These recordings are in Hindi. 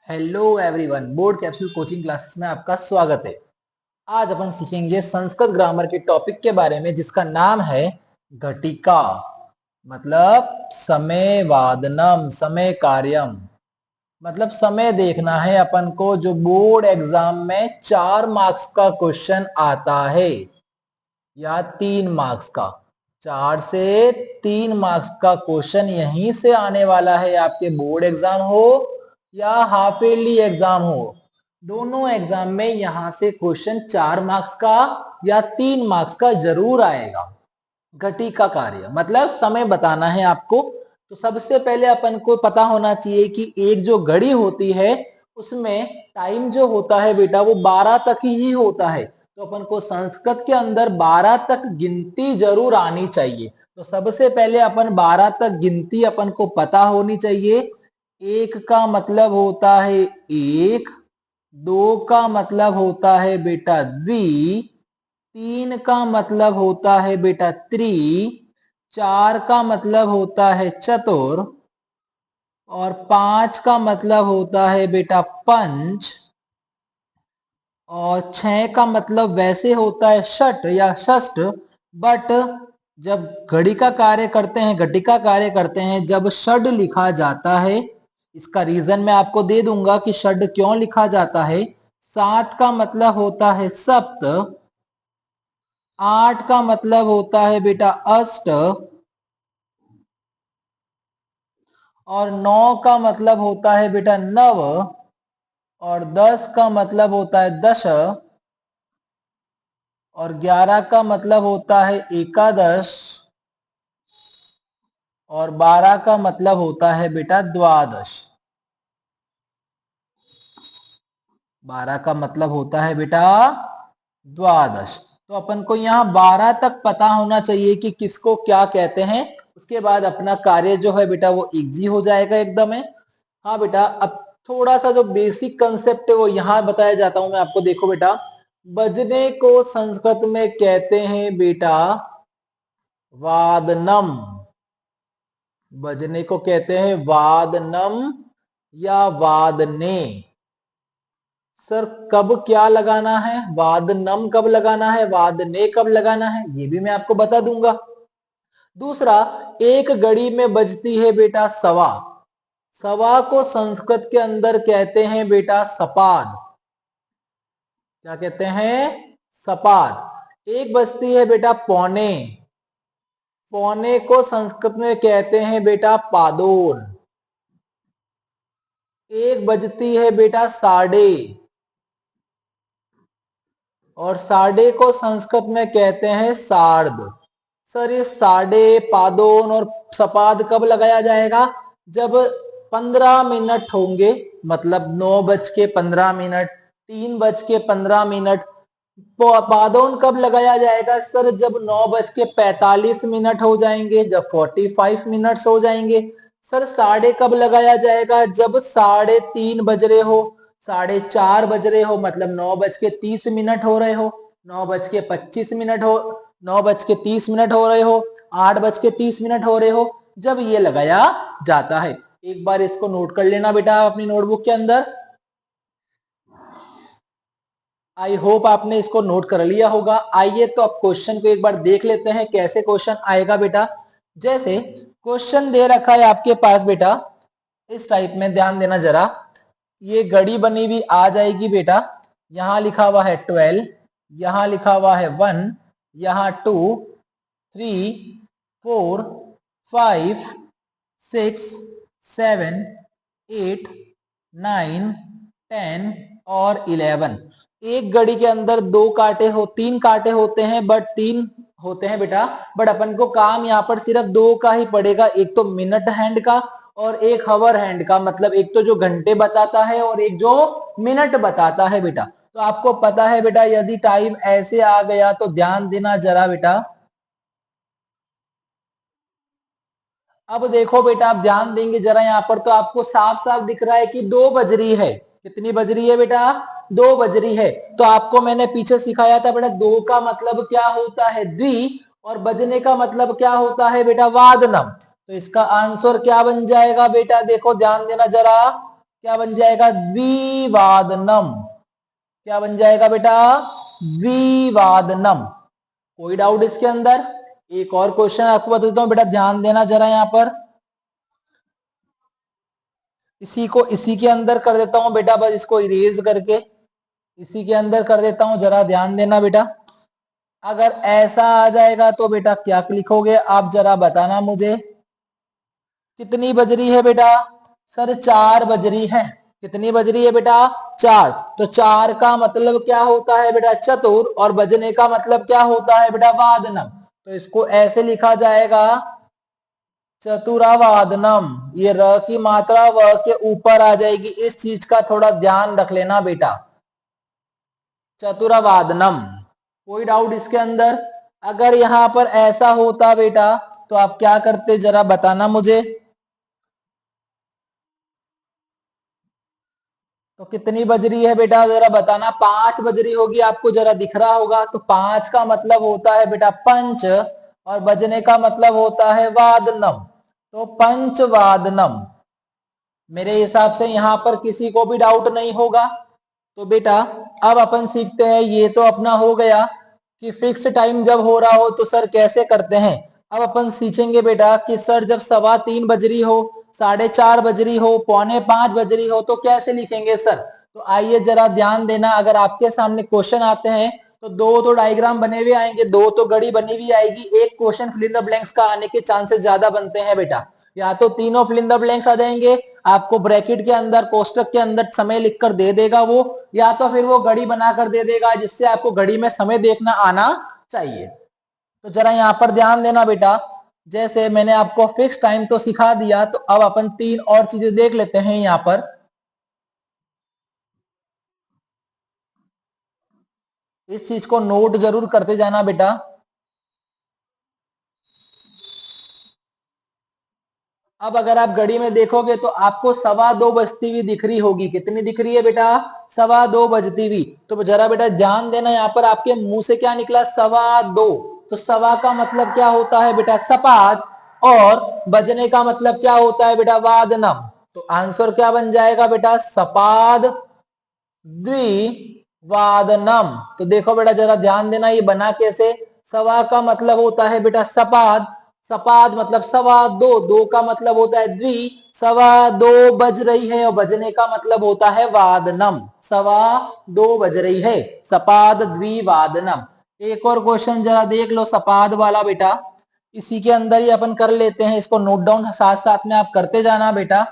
Hello everyone, board capsule coaching classes में आपका स्वागत है। आज अपन सीखेंगे संस्कृत ग्रामर के टॉपिक के बारे में जिसका नाम है घटिका, मतलब समय वादनम, समय कार्यम, मतलब समय देखना है अपन को। जो बोर्ड एग्जाम में 4 मार्क्स का क्वेश्चन आता है या 3 मार्क्स का, 4 से 3 मार्क्स का क्वेश्चन यहीं से आने वाला है। आपके बोर्ड एग्जाम हो या हाफ ईयरली एग्जाम हो, दोनों एग्जाम में यहां से क्वेश्चन 4 मार्क्स का या 3 मार्क्स का जरूर आएगा। घटी का कार्य मतलब समय बताना है आपको। तो सबसे पहले अपन को पता होना चाहिए कि एक जो घड़ी होती है उसमें टाइम जो होता है बेटा वो 12 तक ही होता है। तो अपन को संस्कृत के अंदर 12 तक गिनती जरूर आनी चाहिए। तो सबसे पहले अपन 12 तक गिनती अपन को पता होनी चाहिए। एक का मतलब होता है एक, दो का मतलब होता है बेटा द्वि, तीन का मतलब होता है बेटा त्रि, चार का मतलब होता है चतुर, और पांच का मतलब होता है बेटा पंच, और 6 का मतलब वैसे होता है षट या षष्ठ। बट जब घड़ी का कार्य करते हैं, घटी का कार्य करते हैं, जब षड लिखा जाता है, इसका रीजन मैं आपको दे दूंगा कि षड क्यों लिखा जाता है। 7 का मतलब होता है सप्त, 8 का मतलब होता है बेटा अष्ट, और 9 का मतलब होता है बेटा नव, और 10 का मतलब होता है दश, और 11 का मतलब होता है एकादश, और 12 का मतलब होता है बेटा द्वादश। 12 का मतलब होता है बेटा द्वादश। तो अपन को यहाँ 12 तक पता होना चाहिए कि किसको क्या कहते हैं। उसके बाद अपना कार्य जो है बेटा वो इजी हो जाएगा एकदम है। हाँ बेटा, अब थोड़ा सा जो बेसिक कंसेप्ट है वो यहाँ बताया जाता हूं मैं आपको। देखो बेटा, बजने को संस्कृत में कहते हैं बेटा वादनम। बजने को कहते हैं वादनम या वादने। सर कब क्या लगाना है, वादनम कब लगाना है, वादने कब लगाना है, ये भी मैं आपको बता दूंगा। दूसरा, एक घड़ी में बजती है बेटा सवा। सवा को संस्कृत के अंदर कहते हैं बेटा सपाद। क्या कहते हैं? सपाद। एक बजती है बेटा पौने। पौने को संस्कृत में कहते हैं बेटा पादोन। एक बजती है बेटा साढ़े, और साढ़े को संस्कृत में कहते हैं सार्ध। सर ये साढ़े, पादोन और सपाद कब लगाया जाएगा? जब 15 मिनट होंगे, मतलब 9:15, 3:15। पादोन कब लगाया जाएगा? सर जब 9:45 हो जाएंगे, जब 45 मिनट्स हो जाएंगे। सर साढ़े कब लगाया जाएगा? जब 3:30 बज रहे हो, 4:30 बज रहे हो, मतलब 9:30 हो रहे हो, 9:25 हो, 9:30 हो रहे हो, 8:30 हो रहे हो, जब ये लगाया जाता है। एक बार इसको नोट कर लेना बेटा अपनी नोटबुक के अंदर। आई होप आपने इसको नोट कर लिया होगा। आइए तो अब क्वेश्चन को एक बार देख लेते हैं कैसे क्वेश्चन आएगा बेटा। जैसे क्वेश्चन दे रखा है आपके पास बेटा इस टाइप में, ध्यान देना जरा। ये घड़ी बनी हुई आ जाएगी बेटा, यहां लिखा हुआ है 12, यहां लिखा हुआ है 1, यहां 2, 3, 4, 5, 6, 7, 8, 9, 10 और 11। एक घड़ी के अंदर 2 कांटे 3 कांटे होते हैं, बट 3 होते हैं बेटा। बट अपन को काम यहाँ पर सिर्फ 2 का ही पड़ेगा, एक तो मिनट हैंड का और एक हवर हैंड का। मतलब एक तो जो घंटे बताता है और एक जो मिनट बताता है बेटा। तो आपको पता है बेटा, यदि टाइम ऐसे आ गया तो ध्यान देना जरा बेटा। अब देखो बेटा, आप ध्यान देंगे जरा यहाँ पर तो आपको साफ साफ दिख रहा है कि 2 बज रही है। कितनी बज रही है बेटा? 2 बज रही है। तो आपको मैंने पीछे सिखाया था बेटा, 2 का मतलब क्या होता है? द्वि, और बजने का मतलब क्या होता है बेटा? वादनम। तो इसका आंसर क्या बन जाएगा बेटा? देखो ध्यान देना जरा, क्या बन जाएगा? द्विवादनम। क्या बन जाएगा बेटा? द्विवादनम। कोई डाउट इसके अंदर? एक और क्वेश्चन आपको बता देता हूं बेटा, ध्यान देना जरा यहां पर। इसी को इसी के अंदर कर देता हूं बेटा, बस इसको इरेज करके इसी के अंदर कर देता हूं, जरा ध्यान देना बेटा। अगर ऐसा आ जाएगा तो बेटा क्या लिखोगे आप, जरा बताना मुझे। कितनी बजरी है बेटा? सर 4 बजरी है। कितनी बजरी है बेटा? 4। तो 4 का मतलब क्या होता है बेटा? चतुर। और बजने का मतलब क्या होता है बेटा? वादनम। तो इसको ऐसे लिखा जाएगा, चतुरावादनम। ये र की मात्रा व के ऊपर आ जाएगी, इस चीज का थोड़ा ध्यान रख लेना बेटा। चतुरावादनम। कोई डाउट इसके अंदर? अगर यहां पर ऐसा होता बेटा तो आप क्या करते, जरा बताना मुझे। तो कितनी बजरी है बेटा, जरा बताना। 5 बजरी होगी, आपको जरा दिख रहा होगा। तो 5 का मतलब होता है बेटा पंच, और बजने का मतलब होता है वादनम। तो पंचवादनम। मेरे हिसाब से यहां पर किसी को भी डाउट नहीं होगा। तो बेटा अब अपन सीखते हैं, ये तो अपना हो गया कि फिक्स टाइम जब हो रहा हो तो सर कैसे करते हैं। अब अपन सीखेंगे बेटा कि सर जब 3:15 बजरी हो, 4:30 बजरी हो, 4:45 बजरी हो तो कैसे लिखेंगे सर। तो आइए जरा ध्यान देना, अगर आपके सामने क्वेश्चन आते हैं तो दो तो डायग्राम बने हुए आएंगे, दो तो घड़ी बनी हुई आएगी, एक question fill in the blanks का आने के चांसेस ज्यादा बनते हैं बेटा। या तो तीनों फिल इन द ब्लैंक्स आ जाएंगे, आपको ब्रैकेट के अंदर कोष्टक के अंदर समय लिखकर दे देगा वो, या तो फिर वो घड़ी बनाकर दे देगा जिससे आपको घड़ी में समय देखना आना चाहिए। तो जरा यहां पर ध्यान देना बेटा, जैसे मैंने आपको फिक्स टाइम तो सिखा दिया, तो अब अपन 3 और चीजें देख लेते हैं यहां पर। इस चीज को नोट जरूर करते जाना बेटा। अब अगर आप घड़ी में देखोगे तो आपको 2:15 बजती हुई दिख रही होगी। कितनी दिख रही है बेटा? 2:15 बजती हुई। तो जरा बेटा ध्यान देना, यहाँ पर आपके मुंह से क्या निकला? 2:15। तो सवा का मतलब क्या होता है बेटा? सपाद। और बजने का मतलब क्या होता है बेटा? वादनम। तो आंसर क्या बन जाएगा बेटा? सपाद द्विवादनम। तो देखो बेटा जरा ध्यान देना, ये बना कैसे। सवा का मतलब होता है बेटा सपाद, सपाद मतलब 2:15, दो का मतलब होता है द्वि, 2:15 बज रही है और बजने का मतलब होता है वादनम। 2:15 बज रही है, सपाद द्विवादनम। एक और क्वेश्चन जरा देख लो सपाद वाला बेटा, इसी के अंदर ही अपन कर लेते हैं, इसको नोट डाउन साथ साथ में आप करते जाना बेटा।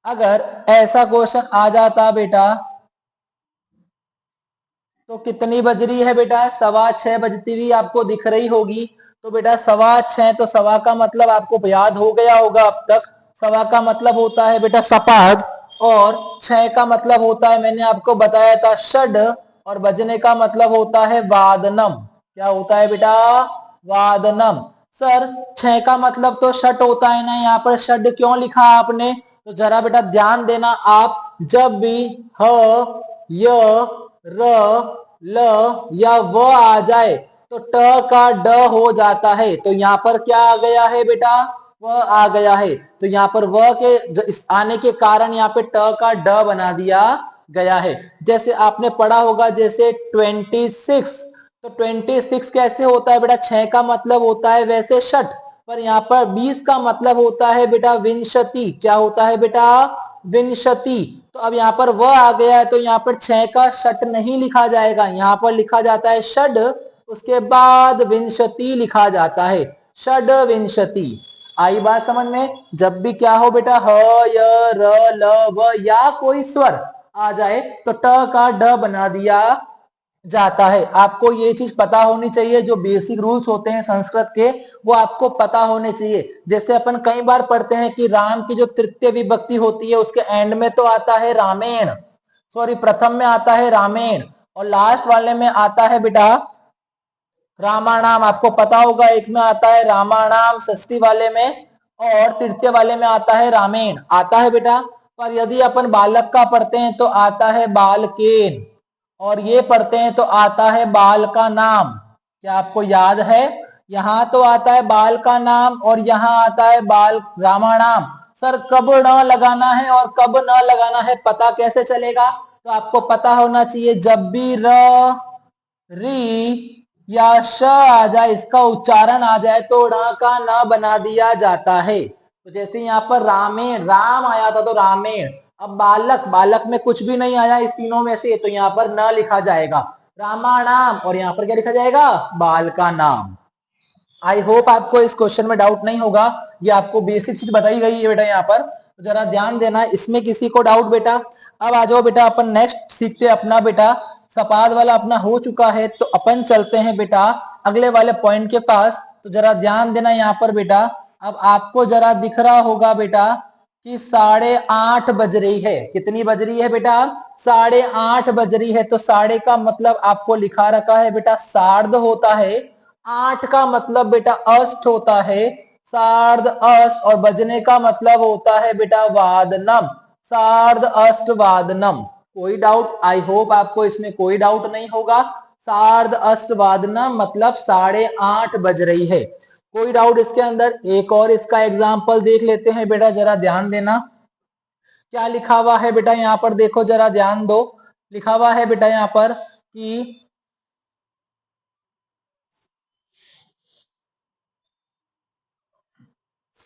अगर ऐसा क्वेश्चन आ जाता बेटा, तो कितनी बज रही है बेटा? 6:15 बजती हुई आपको दिख रही होगी। तो बेटा 6:15, तो सवा का मतलब आपको याद हो गया होगा अब तक। सवा का मतलब होता है बेटा सपाद, और 6 का मतलब होता है, मैंने आपको बताया था, षड। और बजने का मतलब होता है वादनम। क्या होता है बेटा? वादनम। सर 6 का मतलब तो षट होता है ना, यहाँ पर षड क्यों लिखा आपने? तो जरा बेटा ध्यान देना, आप जब भी ह, य, र, ल या व आ जाए तो ट का ड हो जाता है। तो यहाँ पर क्या आ गया है बेटा? व आ गया है। तो यहाँ पर व के इस आने के कारण यहाँ पे ट का ड बना दिया गया है। जैसे आपने पढ़ा होगा, जैसे 26, तो 26 कैसे होता है बेटा? 6 का मतलब होता है वैसे षट, पर यहाँ पर 20 का मतलब होता है बेटा विंशति। क्या होता है बेटा? विंशति। तो अब यहाँ पर व आ गया है, तो यहाँ पर 6 का षट नहीं लिखा जाएगा, यहाँ पर लिखा जाता है षड, उसके बाद विंशति लिखा जाता है, षड विंशति। आई बात समझ में? जब भी क्या हो बेटा, ह, य, र, ल, व या कोई स्वर आ जाए तो ट का ड बना दिया जाता है। आपको ये चीज पता होनी चाहिए, जो बेसिक रूल्स होते हैं संस्कृत के वो आपको पता होने चाहिए। जैसे अपन कई बार पढ़ते हैं कि राम की जो तृतीय विभक्ति होती है उसके एंड में तो आता है रामेण, सॉरी प्रथम में आता है रामेण, और लास्ट वाले में आता है बेटा रामाणाम। आपको पता होगा, एक में आता है रामाणाम षष्ठी वाले में, और तृतीय वाले में आता है रामेण, आता है बेटा। पर यदि अपन बालक का पढ़ते हैं तो आता है बालकेन, और ये पढ़ते हैं तो आता है बाल का नाम। क्या आपको याद है? यहां तो आता है बाल का नाम और यहां आता है बाल रामाणाम। सर कब न लगाना है और कब न लगाना है पता कैसे चलेगा? तो आपको पता होना चाहिए जब भी र, री या श आ जाए, इसका उच्चारण आ जाए तो ण का न बना दिया जाता है। तो जैसे यहाँ पर रामेण, राम आया था तो रामेण। अब बालक, बालक में कुछ भी नहीं आया इस तीनों में से, तो यहाँ पर न लिखा जाएगा। रामाणाम, और यहाँ पर क्या लिखा जाएगा? बाल का नाम। आई होप आपको इस क्वेश्चन में डाउट नहीं होगा, ये आपको बेसिक चीज बताई गई है बेटा यहाँ पर, तो जरा ध्यान देना। इसमें किसी को डाउट बेटा? अब आ जाओ बेटा, अपन नेक्स्ट सीखते अपना बेटा, सपाद वाला अपना हो चुका है, तो अपन चलते हैं बेटा अगले वाले पॉइंट के पास। तो जरा ध्यान देना यहाँ पर बेटा। अब आपको जरा दिख रहा होगा बेटा कि 8:30 बज रही है। कितनी बज रही है बेटा? 8:30 बज रही है। तो साढ़े का मतलब आपको लिखा रखा है बेटा सार्ध होता है, 8 का मतलब बेटा अष्ट होता है, सार्ध अष्ट, और बजने का मतलब होता है बेटा वादनम, सार्ध अष्ट वादनम। कोई डाउट? आई होप आपको इसमें कोई डाउट नहीं होगा। सार्ध अष्ट वादनम मतलब 8:30 बज रही है। कोई डाउट इसके अंदर? एक और इसका एग्जाम्पल देख लेते हैं बेटा, जरा ध्यान देना। क्या लिखा हुआ है बेटा यहाँ पर? देखो जरा ध्यान दो। लिखा हुआ है बेटा यहाँ पर कि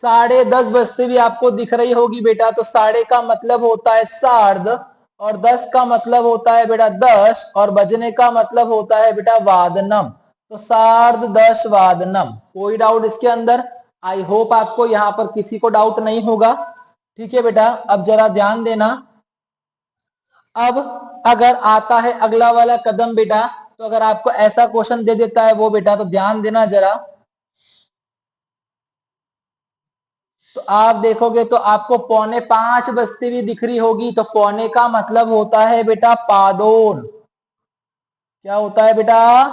10:30 बजते भी आपको दिख रही होगी बेटा। तो साढ़े का मतलब होता है सार्ध, और 10 का मतलब होता है बेटा 10, और बजने का मतलब होता है बेटा वादनम। तो सार्ध 10 वादनम। कोई डाउट इसके अंदर? आई होप आपको यहाँ पर किसी को डाउट नहीं होगा। ठीक है बेटा, अब जरा ध्यान देना। अब अगर आता है अगला वाला कदम बेटा, तो अगर आपको ऐसा क्वेश्चन दे देता है वो बेटा, तो ध्यान देना जरा। तो आप देखोगे तो आपको 4:45 बजती हुई दिख रही होगी। तो पौने का मतलब होता है बेटा पादोन। क्या होता है बेटा?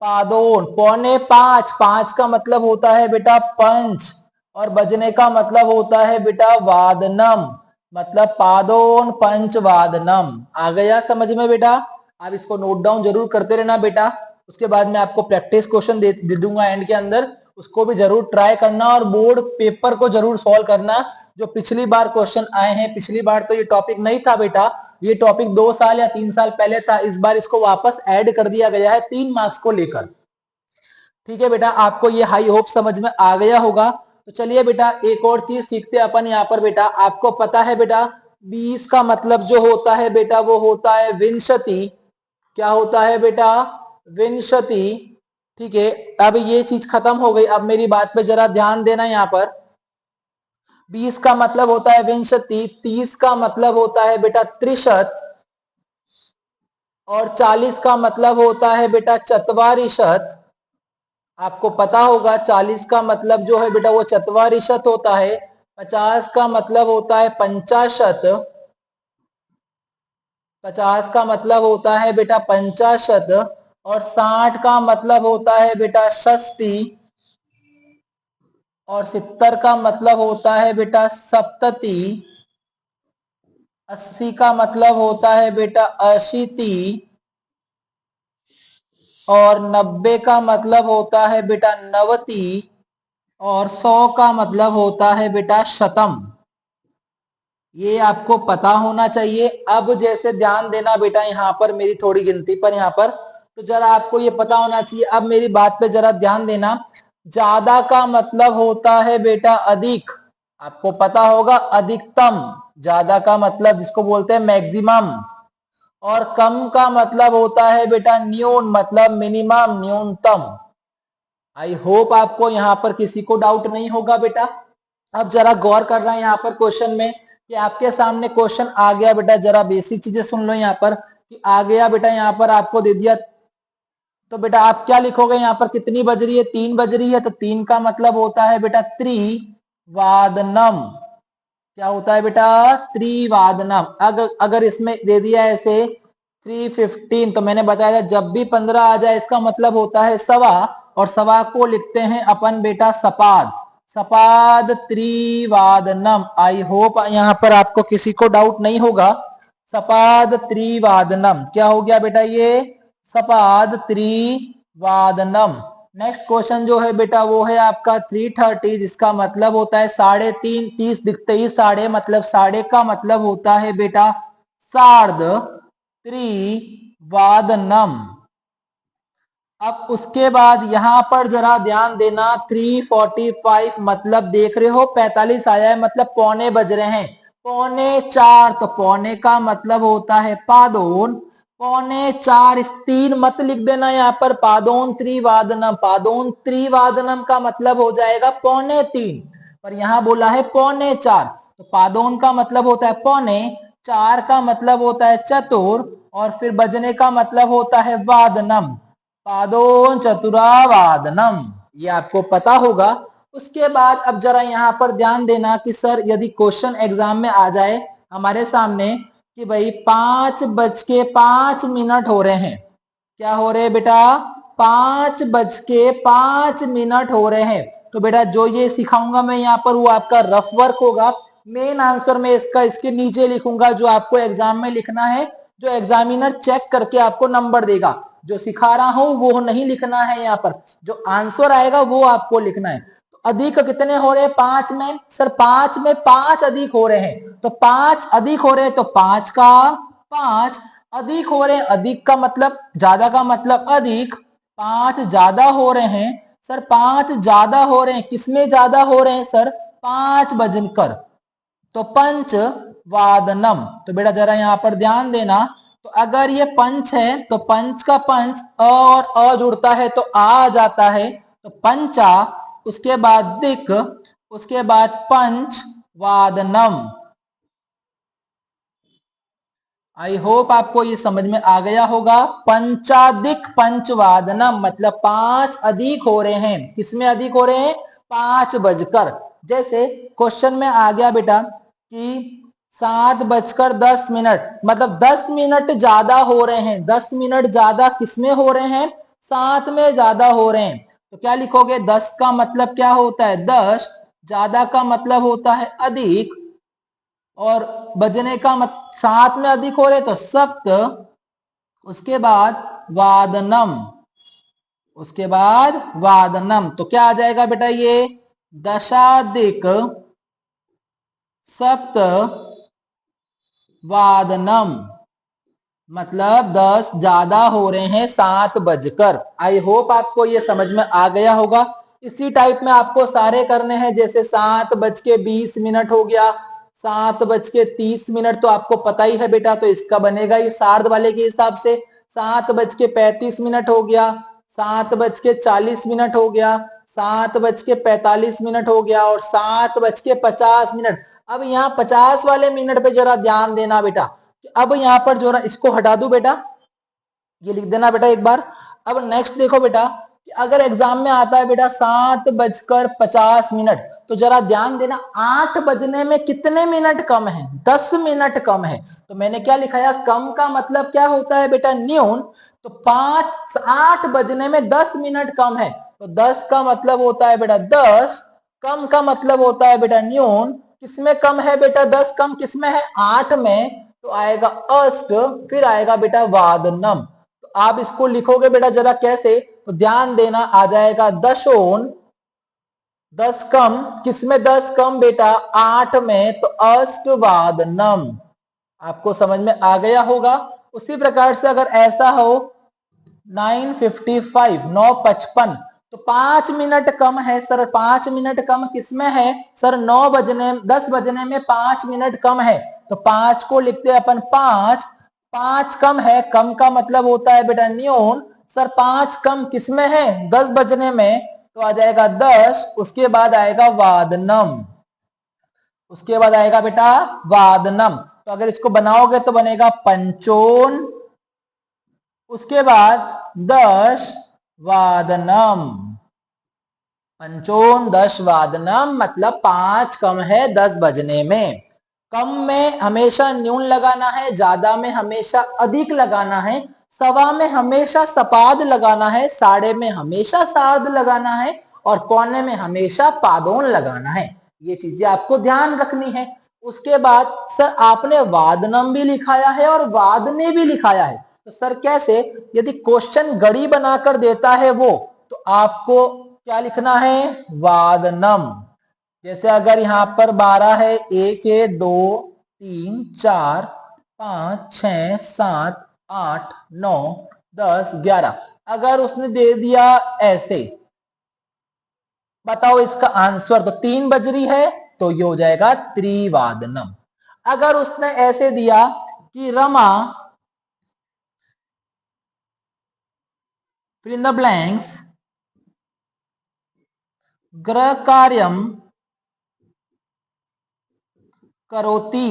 पादोन। 4:45, 5 का मतलब होता है बेटा पंच, और बजने का मतलब होता है बेटा वादनम, मतलब पादोन पंच वादनम। आ गया समझ में बेटा? आप इसको नोट डाउन जरूर करते रहना बेटा। उसके बाद में आपको प्रैक्टिस क्वेश्चन दे दूंगा एंड के अंदर, उसको भी जरूर ट्राई करना और बोर्ड पेपर को जरूर सॉल्व करना। जो पिछली बार क्वेश्चन आए हैं, पिछली बार तो ये टॉपिक नहीं था बेटा, ये टॉपिक 2 साल या 3 साल पहले था। इस बार इसको वापस ऐड कर दिया गया है 3 मार्क्स को लेकर। ठीक है बेटा, आपको ये हाई होप समझ में आ गया होगा। तो चलिए बेटा एक और चीज सीखते हैं अपन यहाँ पर बेटा। आपको पता है बेटा 20 का मतलब जो होता है बेटा वो होता है विंशति। क्या होता है बेटा? विंशति। ठीक है, अब ये चीज खत्म हो गई। अब मेरी बात पे जरा ध्यान देना यहाँ पर। 20 का मतलब होता है विंशति, 30 का मतलब होता है बेटा त्रिशत, और 40 का मतलब होता है बेटा चत्वारिशत। आपको पता होगा 40 का मतलब जो है बेटा वो चत्वारिशत होता है। 50 का मतलब होता है पंचाशत, 50 का मतलब होता है बेटा पंचाशत, और 60 का मतलब होता है बेटा षष्टी, और 70 का मतलब होता है बेटा सप्तति, 80 का मतलब होता है बेटा अशीति, और 90 का मतलब होता है बेटा नवति, और 100 का मतलब होता है बेटा शतम। ये आपको पता होना चाहिए। अब जैसे ध्यान देना बेटा यहाँ पर मेरी थोड़ी गिनती पर, यहाँ पर तो जरा आपको ये पता होना चाहिए। अब मेरी बात पे जरा ध्यान देना। ज्यादा का मतलब होता है बेटा अधिक, आपको पता होगा अधिकतम। ज्यादा का मतलब जिसको बोलते हैं मैक्सिमम, और कम का मतलब होता है बेटा न्यून, मतलब मिनिमम, न्यूनतम। आई होप आपको यहाँ पर किसी को डाउट नहीं होगा बेटा। अब जरा गौर करना है यहाँ पर क्वेश्चन में, कि आपके सामने क्वेश्चन आ गया बेटा, जरा बेसिक चीजें सुन लो यहाँ पर कि आ गया बेटा। यहाँ पर आपको दे दिया, तो बेटा आप क्या लिखोगे यहाँ पर? कितनी बज रही है? 3 बज रही है। तो 3 का मतलब होता है बेटा त्रिवादनम। क्या होता है बेटा? त्रिवादनम। अगर इसमें दे दिया ऐसे 3:15, तो मैंने बताया था जब भी 15 आ जाए इसका मतलब होता है सवा, और सवा को लिखते हैं अपन बेटा सपाद, सपाद त्रिवादनम। आई होप यहाँ पर आपको किसी को डाउट नहीं होगा। सपाद त्रिवादनम क्या हो गया बेटा? ये सपाद त्रिवादनम। नेक्स्ट क्वेश्चन जो है बेटा वो है आपका 3:30, जिसका मतलब होता है 3:30, 30 दिखते ही साढ़े, मतलब साढ़े का मतलब होता है बेटा सार्ध त्रिवादनम। अब उसके बाद यहां पर जरा ध्यान देना, 3:45 मतलब देख रहे हो 45 आया है, मतलब पौने बज रहे हैं, पौने 4, तो पौने का मतलब होता है पादोन, पौने 4, इस 3 मत लिख देना यहाँ पर, पादोन त्रिवादनम, पादोन त्रिवादनम का मतलब हो जाएगा पौने 3, पर यहाँ बोला है पौने 4, तो पादोन का मतलब होता है पौने, 4 का मतलब होता है चतुर, और फिर बजने का मतलब होता है वादनम, पादोन चतुरावादनम, ये आपको पता होगा। उसके बाद अब जरा यहाँ पर ध्यान देना कि सर यदि क्वेश्चन एग्जाम में आ जाए हमारे सामने कि भाई 5:05 हो रहे हैं, क्या हो रहे हैं बेटा, 5:05 हो रहे हैं, तो बेटा जो ये सिखाऊंगा मैं यहाँ पर वो आपका रफ वर्क होगा, मेन आंसर में इसका इसके नीचे लिखूंगा जो आपको एग्जाम में लिखना है, जो एग्जामिनर चेक करके आपको नंबर देगा, जो सिखा रहा हूं वो नहीं लिखना है यहाँ पर, जो आंसर आएगा वो आपको लिखना है। तो अधिक कितने हो रहे हैं 5 में, सर 5 में 5 अधिक हो रहे हैं, तो 5 अधिक हो रहे हैं तो 5 का 5 अधिक हो रहे हैं, अधिक का मतलब ज्यादा का मतलब अधिक, 5 ज्यादा हो रहे हैं, सर 5 ज्यादा हो रहे हैं, किसमें ज्यादा हो रहे हैं सर, 5 बजकर, तो पंच वादनम, तो बेटा जरा यहां पर ध्यान देना, तो अगर ये पंच है तो पंच का पंच और अ जुड़ता है तो आ जाता है, तो पंचा, उसके बाद दिक, उसके बाद पंच वादनम। आई होप आपको ये समझ में आ गया होगा, पंचाधिक पंचवादनम मतलब 5 अधिक हो रहे हैं, किसमें अधिक हो रहे हैं, 5 बजकर, जैसे क्वेश्चन में आ गया बेटा कि 7:10 मतलब 10 मिनट ज्यादा हो रहे हैं, 10 मिनट ज्यादा किसमें हो रहे हैं, 7 में ज्यादा हो रहे हैं, तो क्या लिखोगे, 10 का मतलब क्या होता है 10, ज्यादा का मतलब होता है अधिक, और बजने का मत 7 में अधिक हो रहे तो सप्त, उसके बाद वादनम, उसके बाद वादनम, तो क्या आ जाएगा बेटा ये दशाधिक सप्त वादनम, मतलब 10 ज्यादा हो रहे हैं 7 बजकर। आई होप आपको ये समझ में आ गया होगा। इसी टाइप में आपको सारे करने हैं, जैसे 7:20 हो गया, 7:30 तो आपको पता ही है बेटा, तो इसका बनेगा ये सार्ध वाले के हिसाब से, 7:35 हो गया, 7:40 हो गया, 7:45 हो गया, और 7:50। अब यहाँ 50 वाले मिनट पे जरा ध्यान देना बेटा, अब यहाँ पर जो इसको हटा दू बेटा, ये लिख देना बेटा एक बार। अब नेक्स्ट देखो बेटा कि अगर एग्जाम में आता है बेटा 7:50, तो जरा ध्यान देना 8 बजने में कितने मिनट कम है, 10 मिनट कम है, तो मैंने क्या लिखाया, कम का मतलब क्या होता है बेटा न्यून, तो 8 बजने में 10 मिनट कम है, तो 10 का मतलब होता है बेटा 10, कम का मतलब होता है बेटा न्यून, किसमें कम है बेटा 10 कम किसमें है 8 में, तो आएगा अष्ट, फिर आएगा बेटा वादनम, तो आप इसको लिखोगे बेटा जरा कैसे, तो ध्यान देना, आ जाएगा दशोन, 10 कम किसमें 10 कम बेटा 8 में, तो अष्टवादनम, आपको समझ में आ गया होगा। उसी प्रकार से अगर ऐसा हो 9:55 तो 5 मिनट कम है सर, 5 मिनट कम किसमें है सर, 10 बजने में 5 मिनट कम है, तो 5 को लिखते हैं अपन 5, 5 कम है, कम का मतलब होता है बेटा न्यून, सर 5 कम किसमें है 10 बजने में, तो आ जाएगा 10, उसके बाद आएगा वादनम, उसके बाद आएगा बेटा वादनम, तो अगर इसको बनाओगे तो बनेगा पंचोन, उसके बाद 10 वादनम, पंचोन 10 वादनम मतलब 5 कम है 10 बजने में, कम में हमेशा न्यून लगाना है, ज्यादा में हमेशा अधिक लगाना है, सवा में हमेशा सपाद लगाना है, साढ़े में हमेशा सार्ध लगाना है, और पौने में हमेशा पादोन लगाना है, ये चीजें आपको ध्यान रखनी है। उसके बाद सर आपने वादनम भी लिखाया है और वादने भी लिखाया है, तो सर कैसे, यदि क्वेश्चन गड़ी बनाकर देता है वो, तो आपको क्या लिखना है, वादनम। जैसे अगर यहाँ पर 12 है, 1 है, 2 3 4 5 6 7 8 9 10 11, अगर उसने दे दिया ऐसे, बताओ इसका आंसर। तो 3 बज रही है तो ये हो जाएगा त्रिवादनम। अगर उसने ऐसे दिया कि Rama fill in the blanks गृह कार्यम करोति,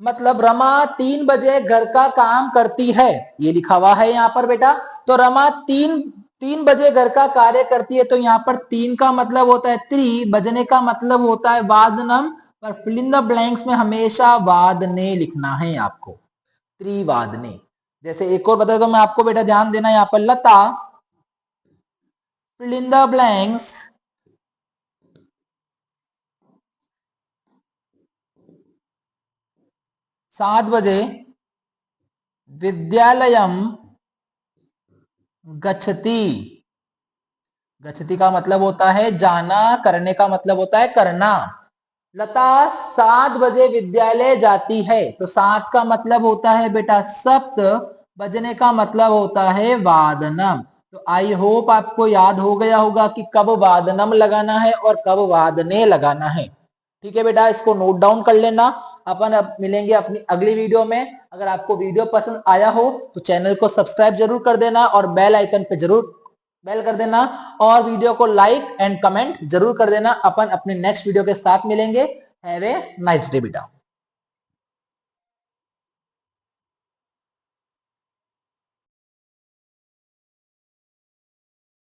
मतलब रमा 3 बजे घर का काम करती है, ये लिखा हुआ है यहाँ पर बेटा। तो रमा तीन बजे घर का कार्य करती है, तो यहाँ पर 3 का मतलब होता है त्रि, बजने का मतलब होता है वादनम, पर फिल इन द ब्लैंक्स में हमेशा वादने लिखना है आपको, त्रिवादने। जैसे एक और बता दो मैं आपको बेटा, ध्यान देना यहाँ पर, लता फिल इन द ब्लैंक्स सात बजे विद्यालयम गच्छति। गच्छति का मतलब होता है जाना, करने का मतलब होता है करना। लता 7 बजे विद्यालय जाती है, तो 7 का मतलब होता है बेटा सप्त, बजने का मतलब होता है वादनम। तो आई होप आपको याद हो गया होगा कि कब वादनम लगाना है और कब वादने लगाना है। ठीक है बेटा, इसको नोट डाउन कर लेना। अपन अब मिलेंगे अपनी अगली वीडियो में। अगर आपको वीडियो पसंद आया हो तो चैनल को सब्सक्राइब जरूर कर देना और बेल आइकन पे जरूर बेल कर देना, और वीडियो को लाइक एंड कमेंट जरूर कर देना। अपन अपने नेक्स्ट वीडियो के साथ मिलेंगे। हैव ए नाइस डे बेटा।